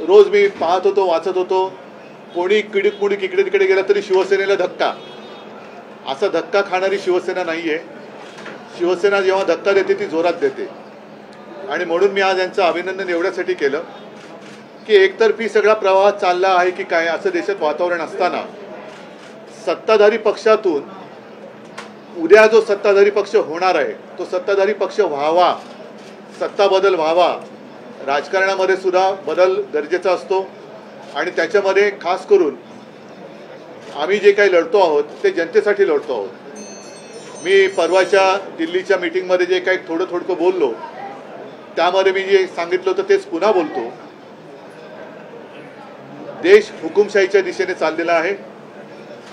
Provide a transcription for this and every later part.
रोज मी पाहत होतो, वाचत होतो, कोणी किडीक इकडे तिकडे गेला तरी शिवसेनेला धक्का. असा धक्का खाणारी शिवसेना नाही आहे. शिवसेना जेव्हा धक्का देते ती जोरात देते. आणि म्हणून मी आज यांचं अभिनंदन एवढ्यासाठी केलं की एकतर्फी सगळा प्रवाह चालला आहे की काय असं देशात वातावरण असताना सत्ताधारी पक्षातून उद्या जो सत्ताधारी पक्ष होणार आहे तो सत्ताधारी पक्ष व्हावा, सत्ता बदल व्हावा. राजकारणामध्ये सुद्धा बदल गरजेचा असतो आणि त्याच्यामध्ये खास करून आम्ही जे काही लढतो आहोत ते जनतेसाठी लढतो आहोत. मी परवाच्या दिल्लीच्या मीटिंगमध्ये जे काही थोडं बोललो त्यामध्ये मी जे सांगितलं होतं तेच पुन्हा बोलतो. देश हुकुमशाहीच्या दिशेने चाललेला आहे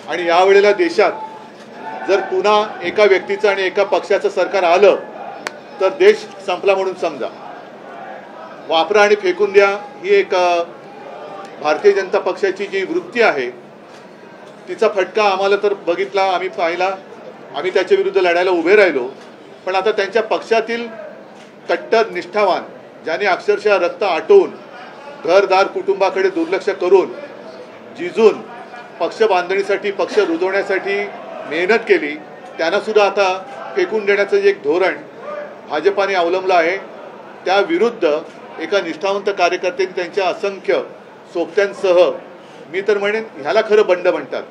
आणि यावेळेला देशात जर पुन्हा एका व्यक्तीचं आणि एका पक्षाचं सरकार आलं तर देश संपला म्हणून समजा. वापरा आणि फेकून द्या ही एक भारतीय जनता पक्षाची जी वृत्ती आहे तिचा फटका आम्हाला तर बघितला, आम्ही पाहिला, आम्ही त्याच्या विरुद्ध लढायला उभे राहिलो. पण आता त्यांच्या पक्षातील कट्टर निष्ठावान ज्यांनी अक्षरशः रक्त आटवून घरदार कुटुंबाकडे दुर्लक्ष करून जिजून पक्ष बांधणीसाठी पक्ष रुजवण्यासाठी मेहनत केली त्यांना सुद्धा आता फेकून देण्याचं जे एक धोरण भाजपाने अवलंबलं आहे त्या विरुद्ध एका निष्ठावंत कार्यकर्त्यांनी त्यांच्या असंख्य सोबत्यांसह मी तर म्हणेन ह्याला खरं बंड म्हणतात.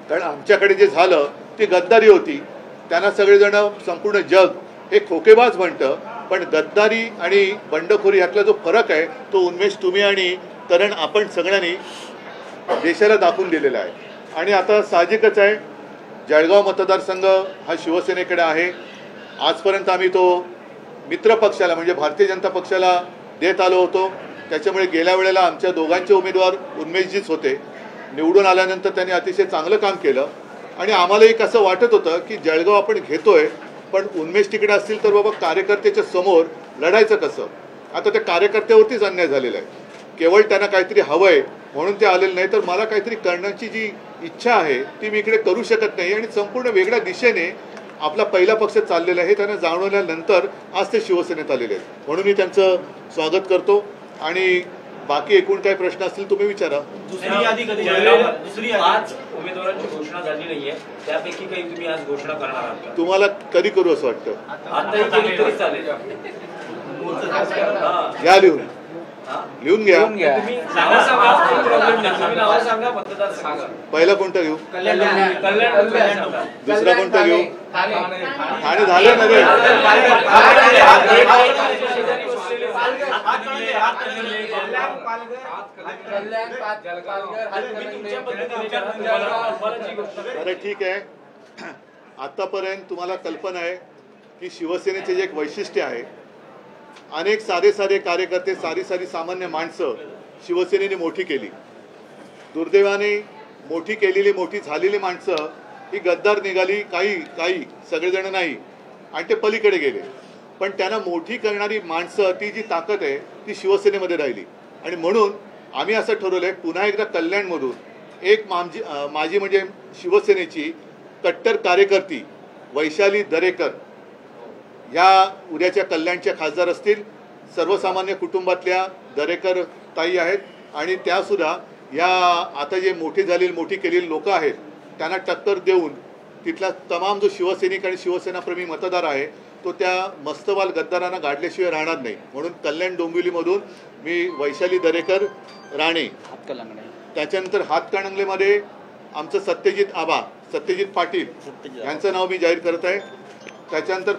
कारण आमच्याकडे जे झालं ती गद्दारी होती. त्यांना सगळेजण संपूर्ण जग हे खोकेबाज म्हणतं, पण गद्दारी आणि बंडखोरी ह्यातला जो फरक आहे तो उन्मेष तुम्ही आणि करण आपण सगळ्यांनी देशाला दाखवून दिलेला आहे. आणि आता साहजिकच आहे जळगाव मतदारसंघ हा शिवसेनेकडे आहे. आजपर्यंत आम्ही तो मित्र पक्षाला म्हणजे भारतीय जनता पक्षाला देत आलो होतो. त्याच्यामुळे गेल्या वेळेला आमच्या दोघांचे उमेदवार उन्मेषजीच होते. निवडून आल्यानंतर त्यांनी अतिशय चांगलं काम केलं आणि आम्हाला एक असं वाटत होतं की जळगाव आपण घेतोय पण उन्मेष तिकडे असतील तर बाबा कार्यकर्त्याच्या समोर लढायचं कसं. आता त्या कार्यकर्त्यावरतीच अन्याय झालेला आहे. केवळ त्यांना काहीतरी हवं आहे म्हणून ते आलेलं नाही, तर मला काहीतरी करण्याची जी इच्छा आहे ती मी इकडे करू शकत नाही आणि संपूर्ण वेगळ्या दिशेने आपला पहिला पक्ष चाललेला आहे त्यांना जाणवल्यानंतर आज ते शिवसेनेत आलेले आहेत. म्हणून मी त्यांचं स्वागत करतो आणि बाकी एकूण काही प्रश्न असतील तुम्ही विचारा. दुसरी यादी कधी दुसरी 5 उमेदवारांची घोषणा झाली नाहीये, त्यापैकी काही तुम्ही आज घोषणा करणार आहात? तुम्हाला कधी करू असं वाटतं? घ्या लिहून घ्या. पहिला कोणता घेऊ? दुसरा कोणता घेऊ? ठाणे झाले ना रे. अरे ठीक आहे. आतापर्यंत तुम्हाला कल्पना आहे की शिवसेनेचे जे एक वैशिष्ट्य आहे अनेक साधे कार्यकर्ते सारी सामान्य माणसं शिवसेनेने मोठी केली. दुर्दैवाने मोठी झालेली माणसं ही गद्दार निघाली. काही सगळेजण नाही आणि ते पलीकडे गेले. पण त्यांना मोठी करणारी माणसं ती जी ताकद आहे ती शिवसेनेमध्ये राहिली. आणि म्हणून आम्ही असं ठरवलंय पुन्हा एकदा कल्याणमधून एक माझी म्हणजे शिवसेनेची कट्टर कार्यकर्ती वैशाली दरेकर ह्या उद्याच्या कल्याणच्या खासदार असतील. सर्वसामान्य कुटुंबातल्या दरेकर ताई आहेत आणि त्यासुद्धा या आता जे मोठी केलेली लोक आहेत त्यांना टक्कर देऊन तिथला तमाम जो शिवसैनिक आणि शिवसेनाप्रेमी मतदार आहे तो त्या मस्तवाल गद्दारांना गाडल्याशिवाय राहणार नाही. म्हणून कल्याण डोंबिवलीमधून मी वैशाली दरेकर राणे, त्याच्यानंतर हातकणंगलेमध्ये आमचं सत्यजित पाटील यांचं नाव मी जाहीर करत आहे. त्याच्यानंतर